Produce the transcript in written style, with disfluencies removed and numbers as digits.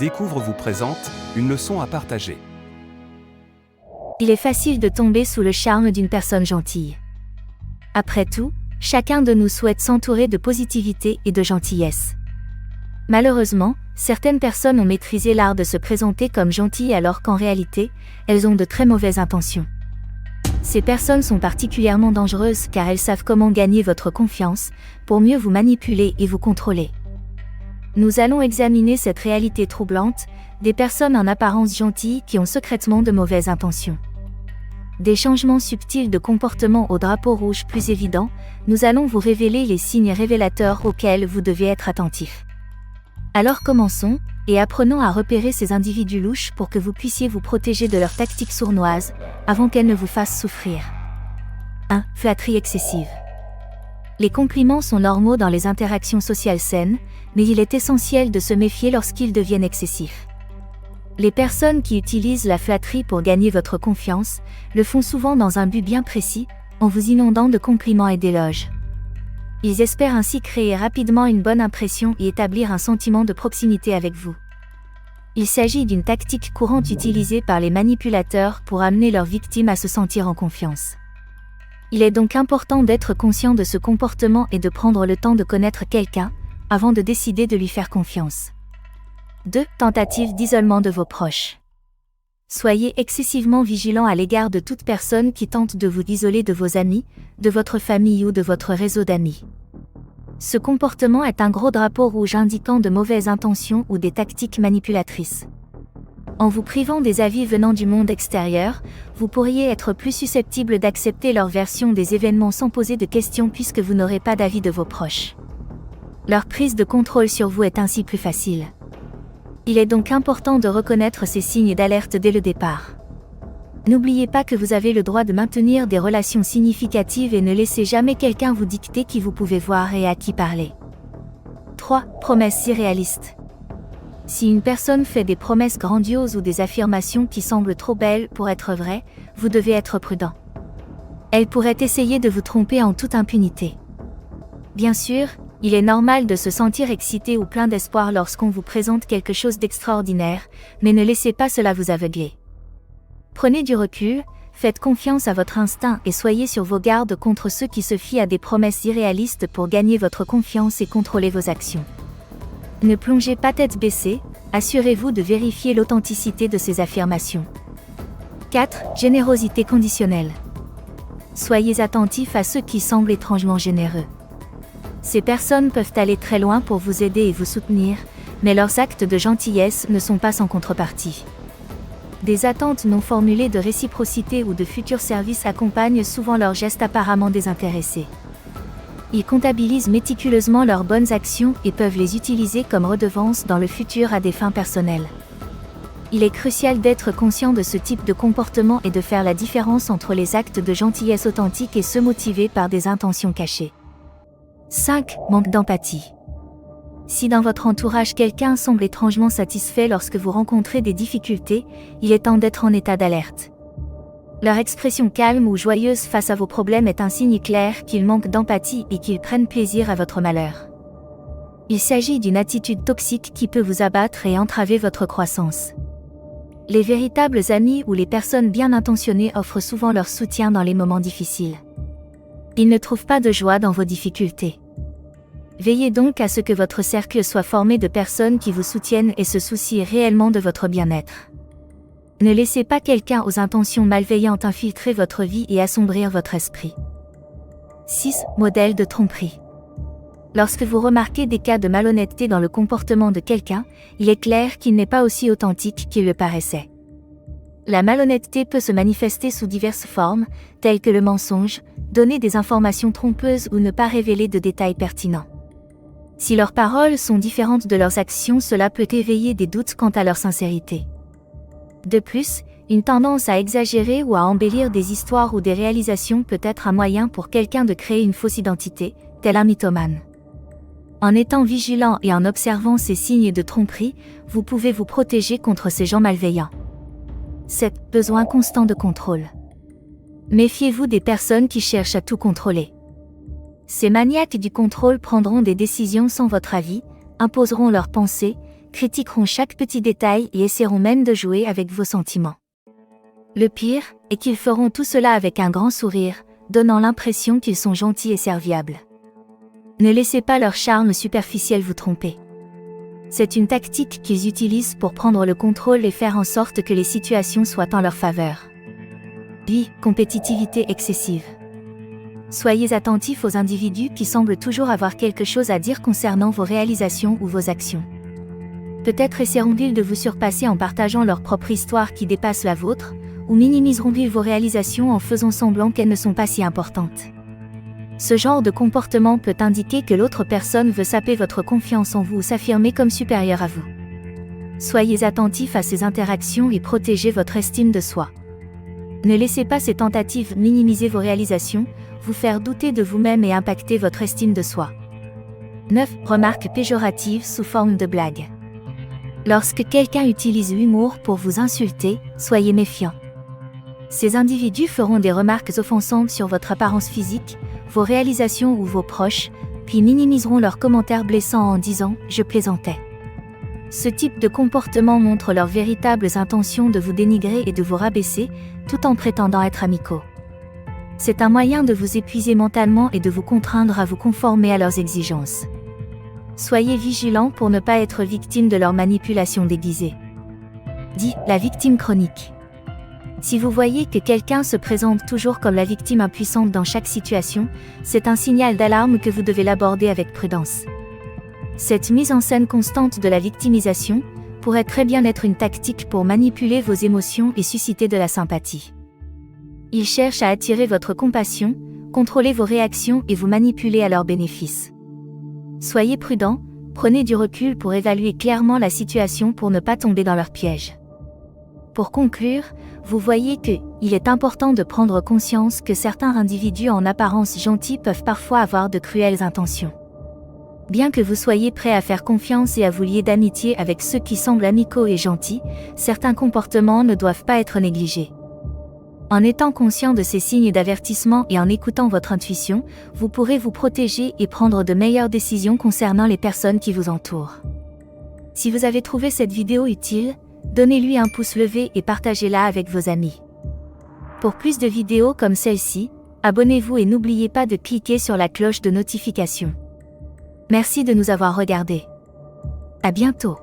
Découvre vous présente une leçon à partager. Il est facile de tomber sous le charme d'une personne gentille. Après tout, chacun de nous souhaite s'entourer de positivité et de gentillesse. Malheureusement, certaines personnes ont maîtrisé l'art de se présenter comme gentilles alors qu'en réalité, elles ont de très mauvaises intentions. Ces personnes sont particulièrement dangereuses car elles savent comment gagner votre confiance, pour mieux vous manipuler et vous contrôler. Nous allons examiner cette réalité troublante, des personnes en apparence gentilles qui ont secrètement de mauvaises intentions. Des changements subtils de comportement au drapeau rouge plus évident, nous allons vous révéler les signes révélateurs auxquels vous devez être attentif. Alors commençons, et apprenons à repérer ces individus louches pour que vous puissiez vous protéger de leurs tactiques sournoises, avant qu'elles ne vous fassent souffrir. 1. Flatterie excessive. Les compliments sont normaux dans les interactions sociales saines, mais il est essentiel de se méfier lorsqu'ils deviennent excessifs. Les personnes qui utilisent la flatterie pour gagner votre confiance, le font souvent dans un but bien précis, en vous inondant de compliments et d'éloges. Ils espèrent ainsi créer rapidement une bonne impression et établir un sentiment de proximité avec vous. Il s'agit d'une tactique courante utilisée par les manipulateurs pour amener leurs victimes à se sentir en confiance. Il est donc important d'être conscient de ce comportement et de prendre le temps de connaître quelqu'un, avant de décider de lui faire confiance. 2. Tentative d'isolement de vos proches. Soyez excessivement vigilant à l'égard de toute personne qui tente de vous isoler de vos amis, de votre famille ou de votre réseau d'amis. Ce comportement est un gros drapeau rouge indiquant de mauvaises intentions ou des tactiques manipulatrices. En vous privant des avis venant du monde extérieur, vous pourriez être plus susceptible d'accepter leur version des événements sans poser de questions puisque vous n'aurez pas d'avis de vos proches. Leur prise de contrôle sur vous est ainsi plus facile. Il est donc important de reconnaître ces signes d'alerte dès le départ. N'oubliez pas que vous avez le droit de maintenir des relations significatives et ne laissez jamais quelqu'un vous dicter qui vous pouvez voir et à qui parler. 3. Promesses irréalistes. Si une personne fait des promesses grandioses ou des affirmations qui semblent trop belles pour être vraies, vous devez être prudent. Elle pourrait essayer de vous tromper en toute impunité. Bien sûr, il est normal de se sentir excité ou plein d'espoir lorsqu'on vous présente quelque chose d'extraordinaire, mais ne laissez pas cela vous aveugler. Prenez du recul, faites confiance à votre instinct et soyez sur vos gardes contre ceux qui se fient à des promesses irréalistes pour gagner votre confiance et contrôler vos actions. Ne plongez pas tête baissée, assurez-vous de vérifier l'authenticité de ces affirmations. 4. Générosité conditionnelle. Soyez attentifs à ceux qui semblent étrangement généreux. Ces personnes peuvent aller très loin pour vous aider et vous soutenir, mais leurs actes de gentillesse ne sont pas sans contrepartie. Des attentes non formulées de réciprocité ou de futurs services accompagnent souvent leurs gestes apparemment désintéressés. Ils comptabilisent méticuleusement leurs bonnes actions et peuvent les utiliser comme redevance dans le futur à des fins personnelles. Il est crucial d'être conscient de ce type de comportement et de faire la différence entre les actes de gentillesse authentiques et ceux motivés par des intentions cachées. 5. Manque d'empathie. Si dans votre entourage quelqu'un semble étrangement satisfait lorsque vous rencontrez des difficultés, il est temps d'être en état d'alerte. Leur expression calme ou joyeuse face à vos problèmes est un signe clair qu'ils manquent d'empathie et qu'ils prennent plaisir à votre malheur. Il s'agit d'une attitude toxique qui peut vous abattre et entraver votre croissance. Les véritables amis ou les personnes bien intentionnées offrent souvent leur soutien dans les moments difficiles. Ils ne trouvent pas de joie dans vos difficultés. Veillez donc à ce que votre cercle soit formé de personnes qui vous soutiennent et se soucient réellement de votre bien-être. Ne laissez pas quelqu'un aux intentions malveillantes infiltrer votre vie et assombrir votre esprit. 6. Modèle de tromperie. Lorsque vous remarquez des cas de malhonnêteté dans le comportement de quelqu'un, il est clair qu'il n'est pas aussi authentique qu'il le paraissait. La malhonnêteté peut se manifester sous diverses formes, telles que le mensonge, donner des informations trompeuses ou ne pas révéler de détails pertinents. Si leurs paroles sont différentes de leurs actions, cela peut éveiller des doutes quant à leur sincérité. De plus, une tendance à exagérer ou à embellir des histoires ou des réalisations peut être un moyen pour quelqu'un de créer une fausse identité, tel un mythomane. En étant vigilant et en observant ces signes de tromperie, vous pouvez vous protéger contre ces gens malveillants. 7. Besoin constant de contrôle. Méfiez-vous des personnes qui cherchent à tout contrôler. Ces maniaques du contrôle prendront des décisions sans votre avis, imposeront leurs pensées, critiqueront chaque petit détail et essaieront même de jouer avec vos sentiments. Le pire est qu'ils feront tout cela avec un grand sourire, donnant l'impression qu'ils sont gentils et serviables. Ne laissez pas leur charme superficiel vous tromper. C'est une tactique qu'ils utilisent pour prendre le contrôle et faire en sorte que les situations soient en leur faveur. Compétitivité excessive. Soyez attentifs aux individus qui semblent toujours avoir quelque chose à dire concernant vos réalisations ou vos actions. Peut-être essaieront-ils de vous surpasser en partageant leur propre histoire qui dépasse la vôtre, ou minimiseront-ils vos réalisations en faisant semblant qu'elles ne sont pas si importantes. Ce genre de comportement peut indiquer que l'autre personne veut saper votre confiance en vous ou s'affirmer comme supérieur à vous. Soyez attentifs à ces interactions et protégez votre estime de soi. Ne laissez pas ces tentatives minimiser vos réalisations, vous faire douter de vous-même et impacter votre estime de soi. 9. Remarques péjoratives sous forme de blague. Lorsque quelqu'un utilise l'humour pour vous insulter, soyez méfiant. Ces individus feront des remarques offensantes sur votre apparence physique, vos réalisations ou vos proches, puis minimiseront leurs commentaires blessants en disant « je plaisantais ». Ce type de comportement montre leurs véritables intentions de vous dénigrer et de vous rabaisser, tout en prétendant être amicaux. C'est un moyen de vous épuiser mentalement et de vous contraindre à vous conformer à leurs exigences. Soyez vigilants pour ne pas être victime de leur manipulation déguisée. La victime chronique. Si vous voyez que quelqu'un se présente toujours comme la victime impuissante dans chaque situation, c'est un signal d'alarme que vous devez l'aborder avec prudence. Cette mise en scène constante de la victimisation pourrait très bien être une tactique pour manipuler vos émotions et susciter de la sympathie. Ils cherchent à attirer votre compassion, contrôler vos réactions et vous manipuler à leur bénéfice. Soyez prudents, prenez du recul pour évaluer clairement la situation pour ne pas tomber dans leur piège. Pour conclure, vous voyez qu'il est important de prendre conscience que certains individus en apparence gentils peuvent parfois avoir de cruelles intentions. Bien que vous soyez prêt à faire confiance et à vous lier d'amitié avec ceux qui semblent amicaux et gentils, certains comportements ne doivent pas être négligés. En étant conscient de ces signes d'avertissement et en écoutant votre intuition, vous pourrez vous protéger et prendre de meilleures décisions concernant les personnes qui vous entourent. Si vous avez trouvé cette vidéo utile, donnez-lui un pouce levé et partagez-la avec vos amis. Pour plus de vidéos comme celle-ci, abonnez-vous et n'oubliez pas de cliquer sur la cloche de notification. Merci de nous avoir regardés. À bientôt.